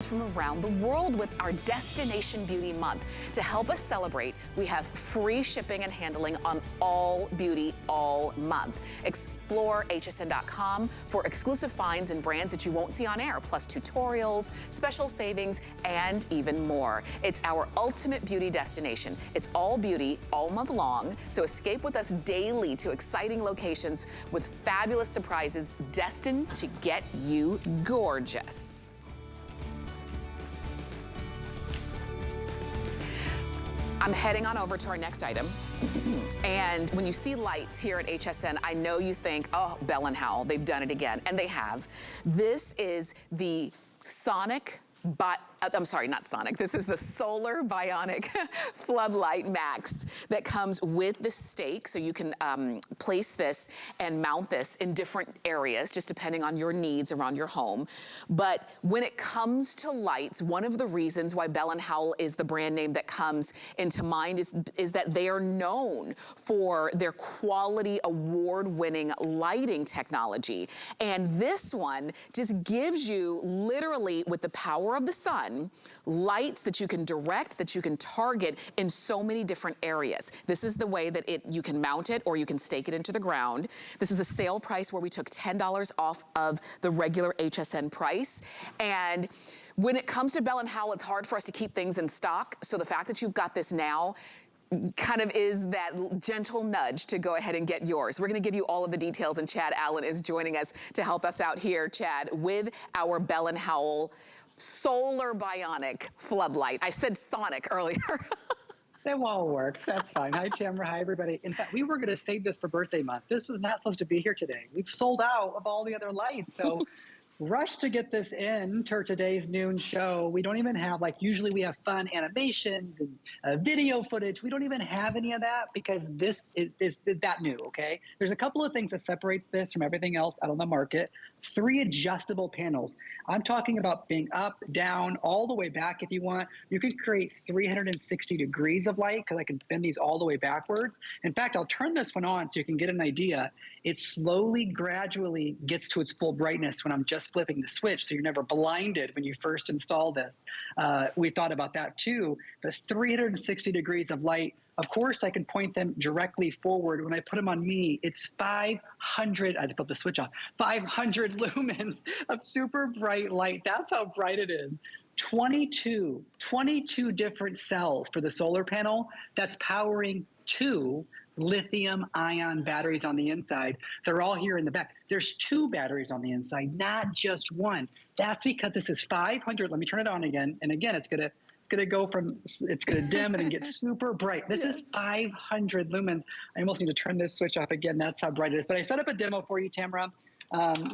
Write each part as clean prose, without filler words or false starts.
from around the world with our Destination Beauty Month. To help us celebrate, we have free shipping and handling on all beauty all month. Explore hsn.com for exclusive finds and brands that you won't see on air, plus tutorials, special savings, and even more. It's our ultimate beauty destination. It's all beauty all month long, so escape with us daily to exciting locations with fabulous surprises destined to get you gorgeous. I'm heading on over to our next item. And when you see lights here at HSN, I know you think, oh, Bell and Howell, they've done it again. And they have. This is the Sonic, I'm sorry, not Sonic. This is the Solar Bionic Floodlight Max that comes with the stake. So you can place this and mount this in different areas, just depending on your needs around your home. But when it comes to lights, one of the reasons why Bell and Howell is the brand name that comes into mind is that they are known for their quality award-winning lighting technology. And this one just gives you, literally with the power of the sun, lights that you can direct, that you can target in so many different areas. This is the way that you can mount it, or you can stake it into the ground. This is a sale price where we took $10 off of the regular HSN price. And when it comes to Bell and Howell, it's hard for us to keep things in stock. So the fact that you've got this now kind of is that gentle nudge to go ahead and get yours. We're gonna give you all of the details, and Chad Allen is joining us to help us out here, Chad, with our Bell and Howell Solar Bionic Floodlight. I said Sonic earlier. That won't work. That's fine. Hi, Tamara. Hi, everybody. In fact, we were going to save this for birthday month. This was not supposed to be here today. We've sold out of all the other lights. So rush to get this in to today's noon show. We don't even have, like, usually we have fun animations and video footage. We don't even have any of that because this is that new, okay? There's a couple of things that separate this from everything else out on the market. 3 adjustable panels. I'm talking about being up, down, all the way back if you want. You can create 360 degrees of light because I can bend these all the way backwards. In fact, I'll turn this one on so you can get an idea. It slowly, gradually gets to its full brightness when I'm just flipping the switch, so you're never blinded when you first install this. We thought about that too, but 360 degrees of light. Of course, I can point them directly forward. When I put them on me, it's 500, I had to flip the switch off, 500 lumens of super bright light. That's how bright it is. 22 different cells for the solar panel that's powering 2 lithium-ion batteries on the inside. They're all here in the back. There's 2 batteries on the inside, not just 1. That's because this is 500. Let me turn it on again. And again, it's gonna go from, it's gonna dim and get super bright. This is 500 lumens. I almost need to turn this switch off again. That's how bright it is. But I set up a demo for you, Tamara,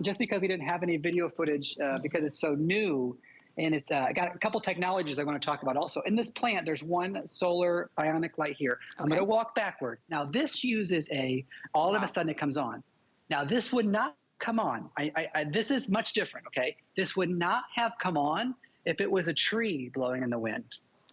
just because we didn't have any video footage because it's so new. And it's got a couple technologies I want to talk about also. In this plant, there's one solar bionic light here. I'm going to walk backwards. Now, this uses all of a sudden it comes on. Now, this would not come on. This is much different, okay? This would not have come on if it was a tree blowing in the wind.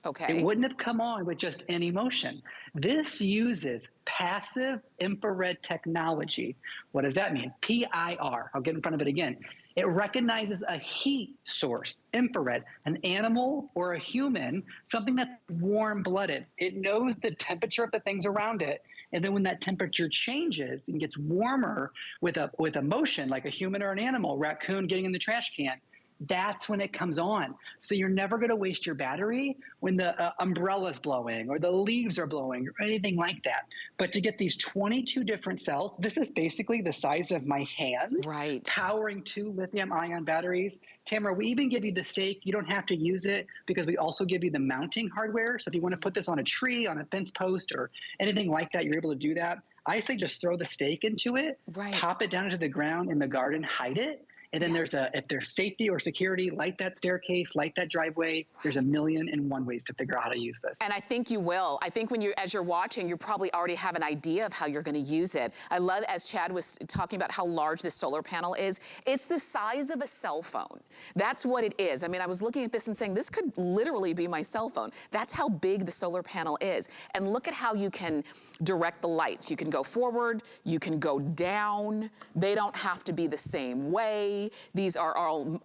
Okay. It wouldn't have come on with just any motion. This uses passive infrared technology. What does that mean? PIR. I'll get in front of it again. It recognizes a heat source, infrared, an animal or a human, something that's warm-blooded. It knows the temperature of the things around it, and then when that temperature changes and gets warmer with a motion, like a human or an animal, raccoon getting in the trash can, that's when it comes on. So you're never going to waste your battery when the umbrella's blowing or the leaves are blowing or anything like that. But to get these 22 different cells, this is basically the size of my hand, powering 2 lithium-ion batteries. Tamara, we even give you the stake. You don't have to use it because we also give you the mounting hardware. So if you want to put this on a tree, on a fence post, or anything like that, you're able to do that. I say just throw the stake into it, pop it down into the ground in the garden, hide it. And then if there's safety or security, light that staircase, light that driveway. There's 1,000,001 ways to figure out how to use this. And I think you will. I think as you're watching, you probably already have an idea of how you're going to use it. I love, as Chad was talking about how large this solar panel is, it's the size of a cell phone. That's what it is. I mean, I was looking at this and saying, this could literally be my cell phone. That's how big the solar panel is. And look at how you can direct the lights. You can go forward, you can go down. They don't have to be the same way. battery. These are all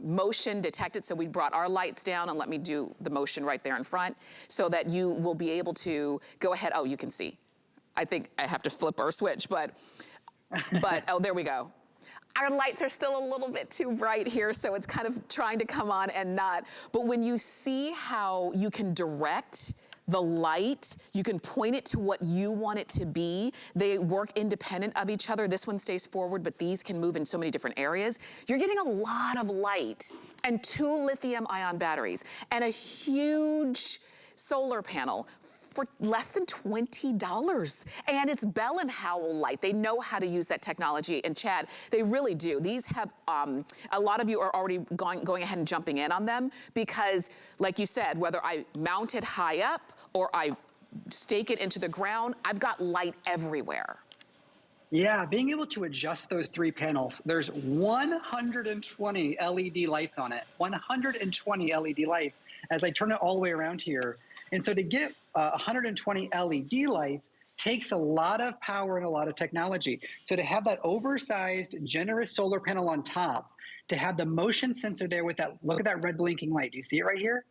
motion detected, so we brought our lights down, and let me do the motion right there in front, so that you will be able to go ahead. Oh, you can see. I think I have to flip our switch, but oh, there we go. Our lights are still a little bit too bright here, so it's kind of trying to come on and not. But when you see how you can direct the light, you can point it to what you want it to be. They work independent of each other. This one stays forward, but these can move in so many different areas. You're getting a lot of light and 2 lithium-ion batteries and a huge solar panel for less than $20. And it's Bell and Howell light. They know how to use that technology. And Chad, they really do. These have, a lot of you are already going ahead and jumping in on them because, like you said, whether I mount it high up or I stake it into the ground, I've got light everywhere. Yeah, being able to adjust those 3 panels, there's 120 LED lights on it, 120 LED lights as I turn it all the way around here. And so to get 120 LED lights takes a lot of power and a lot of technology. So to have that oversized, generous solar panel on top, to have the motion sensor there with that, look at that red blinking light. Do you see it right here?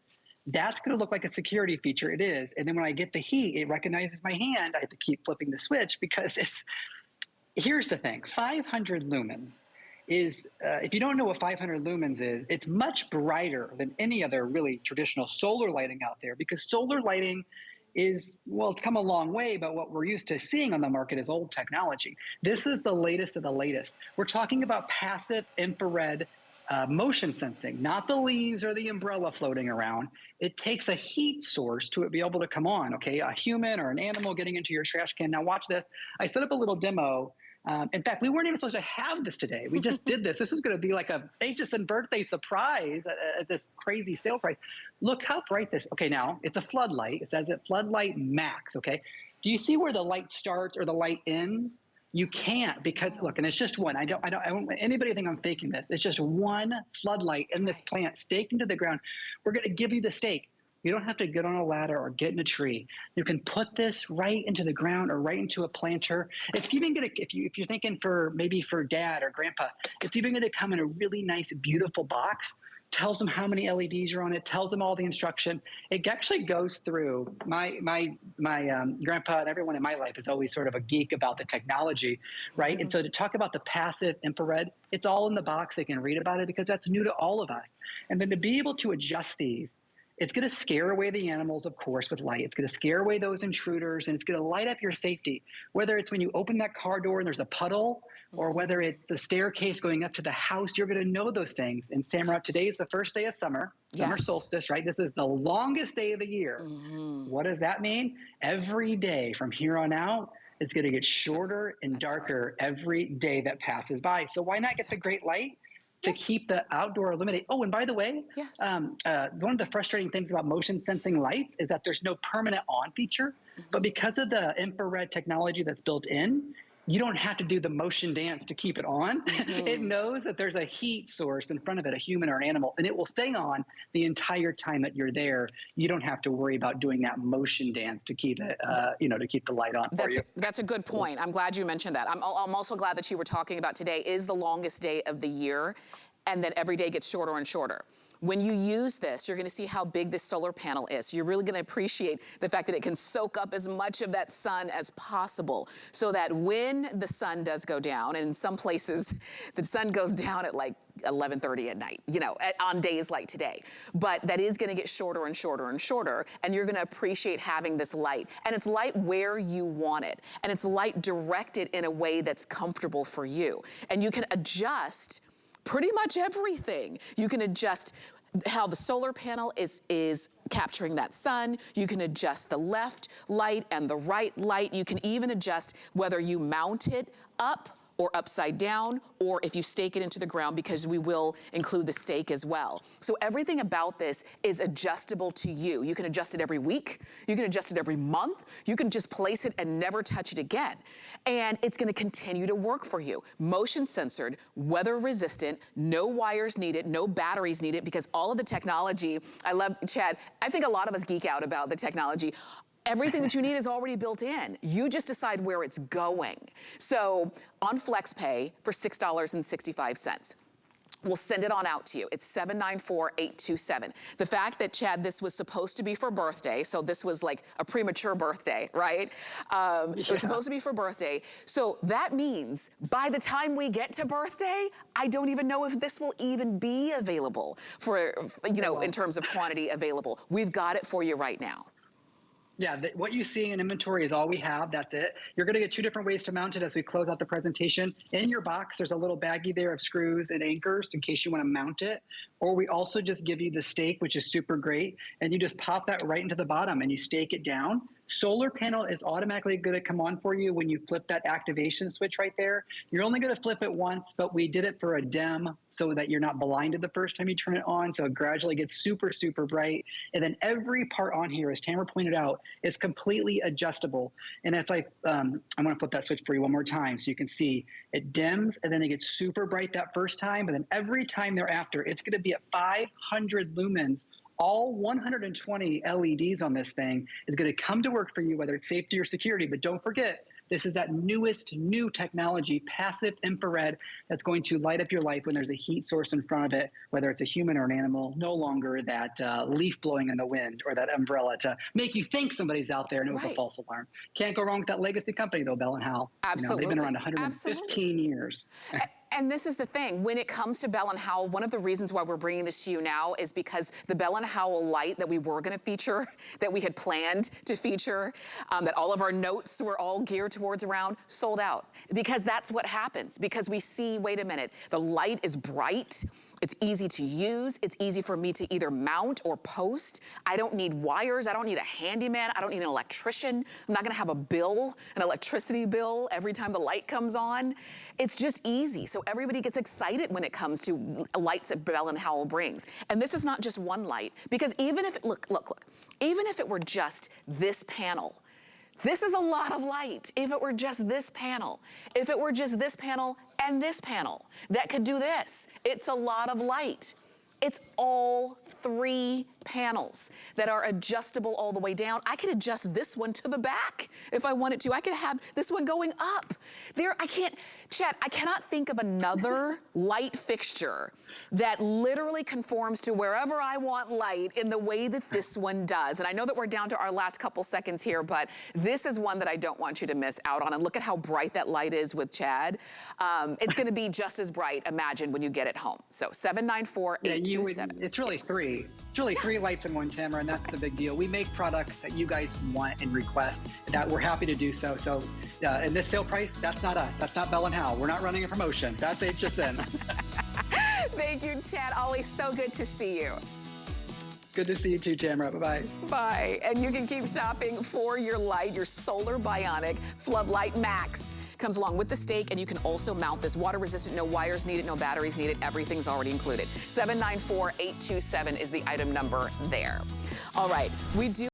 That's going to look like a security feature. It is. And then when I get the heat, it recognizes my hand. I have to keep flipping the switch because it's, here's the thing, 500 lumens is, if you don't know what 500 lumens is, it's much brighter than any other really traditional solar lighting out there because solar lighting is, well, it's come a long way, but what we're used to seeing on the market is old technology. This is the latest of the latest. We're talking about passive infrared motion sensing, not the leaves or the umbrella floating around. It takes a heat source to be able to come on, okay? A human or an animal getting into your trash can. Now watch this. I set up a little demo. In fact, we weren't even supposed to have this today. We just did this. This is going to be like a HSN birthday surprise at this crazy sale price. Look how bright this. Okay, now it's a floodlight. It says it Floodlight Max. Okay, do you see where the light starts or the light ends? You can't because look, and it's just one. I don't want anybody to think I'm faking this. It's just one floodlight in this plant staked into the ground. We're going to give you the stake. You don't have to get on a ladder or get in a tree. You can put this right into the ground or right into a planter. It's even going to, if you're thinking for maybe for dad or grandpa, it's even going to come in a really nice, beautiful box. Tells them how many LEDs are on it. Tells them all the instruction. It actually goes through. My grandpa and everyone in my life is always sort of a geek about the technology, right? Mm-hmm. And so to talk about the passive infrared, it's all in the box. They can read about it because that's new to all of us. And then to be able to adjust these. It's going to scare away the animals, of course, with light. It's going to scare away those intruders, and it's going to light up your safety. Whether it's when you open that car door and there's a puddle, or whether it's the staircase going up to the house, you're going to know those things. And Samara, today is the first day of summer, summer solstice, right? This is the longest day of the year. Mm-hmm. What does that mean? Every day from here on out, it's going to get shorter and darker every day that passes by. So why not get the great light? To keep the outdoor illuminated. Oh, and by the way, one of the frustrating things about motion sensing lights is that there's no permanent on feature, but because of the infrared technology that's built in, you don't have to do the motion dance to keep it on. It knows that there's a heat source in front of it, a human or an animal, and it will stay on the entire time that you're there. You don't have to worry about doing that motion dance to keep it, to keep the light on for you. That's a good point. I'm glad you mentioned that. I'm also glad that you were talking about today is the longest day of the year, and then every day gets shorter and shorter. When you use this, you're gonna see how big this solar panel is. You're really gonna appreciate the fact that it can soak up as much of that sun as possible so that when the sun does go down, and in some places, the sun goes down at like 11:30 at night, on days like today. But that is gonna get shorter and shorter and shorter, and you're gonna appreciate having this light. And it's light where you want it. And it's light directed in a way that's comfortable for you. And you can adjust pretty much everything. You can adjust how the solar panel is capturing that sun. You can adjust the left light and the right light. You can even adjust whether you mount it up or upside down, or if you stake it into the ground, because we will include the stake as well. So everything about this is adjustable to you. You can adjust it every week. You can adjust it every month. You can just place it and never touch it again. And it's gonna continue to work for you. Motion censored, weather resistant, no wires needed, no batteries needed, because all of the technology, I love, Chad, I think a lot of us geek out about the technology. Everything that you need is already built in. You just decide where it's going. So on FlexPay for $6.65. we'll send it on out to you. It's 794-827. The fact that, Chad, this was supposed to be for birthday, so this was like a premature birthday, right? It was supposed to be for birthday. So that means by the time we get to birthday, I don't even know if this will even be available for, you know, in terms of quantity available. We've got it for you right now. Yeah, what you see in inventory is all we have. That's it. You're going to get two different ways to mount it as we close out the presentation. In your box, there's a little baggie there of screws and anchors in case you want to mount it. Or we also just give you the stake, which is super great. And you just pop that right into the bottom and you stake it down. Solar panel is automatically going to come on for you when you flip that activation switch right there. You're only going to flip it once, but we did it for a dim so that you're not blinded the first time you turn it on. So it gradually gets super, super bright. And then every part on here, as Tamara pointed out, is completely adjustable. And it's like, I'm going to flip that switch for you one more time so you can see it dims and then it gets super bright that first time. But then every time thereafter, it's going to be at 500 lumens. All 120 LEDs on this thing is going to come to work for you, whether it's safety or security. But don't forget, this is that newest new technology, passive infrared, that's going to light up your life when there's a heat source in front of it, whether it's a human or an animal. No longer that leaf blowing in the wind or that umbrella to make you think somebody's out there and it was a false alarm. Can't go wrong with that legacy company, though, Bell & Howell. Absolutely. You know, they've been around 115 years. And this is the thing, when it comes to Bell & Howell, one of the reasons why we're bringing this to you now is because the Bell & Howell light that we were gonna feature, that we had planned to feature, that all of our notes were all geared towards around, sold out. Because that's what happens, because we see, wait a minute, the light is bright, it's easy to use. It's easy for me to either mount or post. I don't need wires. I don't need a handyman. I don't need an electrician. I'm not gonna have a bill, an electricity bill every time the light comes on. It's just easy. So everybody gets excited when it comes to lights that Bell & Howell brings. And this is not just one light, because even if, look, even if it were just this panel, this is a lot of light. If it were just this panel, if it were just this panel and this panel that could do this, it's a lot of light. It's all 3 panels that are adjustable all the way down. I could adjust this one to the back if I wanted to. I could have this one going up. Chad, I cannot think of another light fixture that literally conforms to wherever I want light in the way that this one does. And I know that we're down to our last couple seconds here, but this is one that I don't want you to miss out on. And look at how bright that light is with Chad. It's gonna be just as bright, imagine, when you get it home. So 794-827. It's really 3. It's really 3 lights in one, Tamara, and that's the big deal. We make products that you guys want and request, that we're happy to do so. So, and this sale price, that's not us. That's not Bell & Howell. We're not running a promotion. That's HSN. Thank you, Chad. Always so good to see you. Good to see you too, Tamara. Bye-bye. Bye. And you can keep shopping for your light, your Solar Bionic Floodlight Max. Comes along with the stake, and you can also mount this water resistant, no wires needed, no batteries needed, everything's already included. 794-827 is the item number there. All right, we do